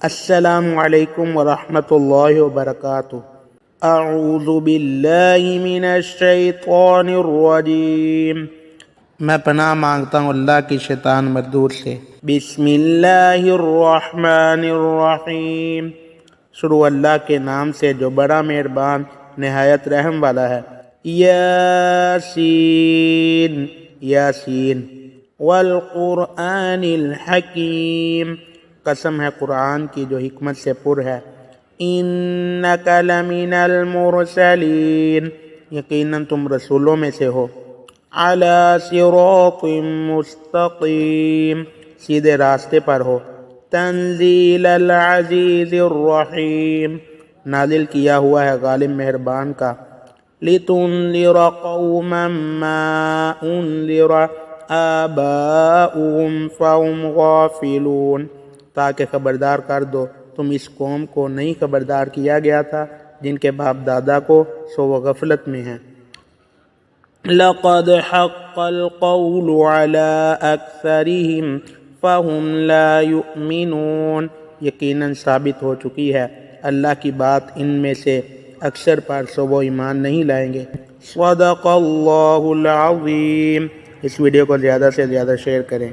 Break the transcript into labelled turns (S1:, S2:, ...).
S1: السلام علیکم ورحمۃ اللہ وبرکاتہ۔ اعوذ باللہ من الشیطان الرجیم، میں پناہ مانگتا ہوں اللہ کی شیطان مردود سے۔ بسم اللہ الرحمن الرحیم، شروع اللہ کے نام سے جو بڑا مہربان نہایت رحم والا ہے۔ یاسین، یاسین، والقرآن الحکیم، قسم ہے قرآن کی جو حکمت سے پر ہے۔ انک لمن المرسلین، یقیناً تم رسولوں میں سے ہو۔ علی صراط مستقیم، سیدھے راستے پر ہو۔ تنزیل العزیز الرحیم، نازل کیا ہوا ہے غالب مہربان کا۔ لتنذر قوما ما انذر آباؤہم فہم غافلون، تاکہ خبردار کر دو تم اس قوم کو نہیں خبردار کیا گیا تھا جن کے باپ دادا کو سو وہ غفلت میں ہیں۔ لقد حق القول على اکثرهم فهم لا یؤمنون، یقیناً ثابت ہو چکی ہے اللہ کی بات ان میں سے اکثر پر سو وہ ایمان نہیں لائیں گے۔ صدق اللہ العظیم۔ اس ویڈیو کو زیادہ سے زیادہ شیئر کریں۔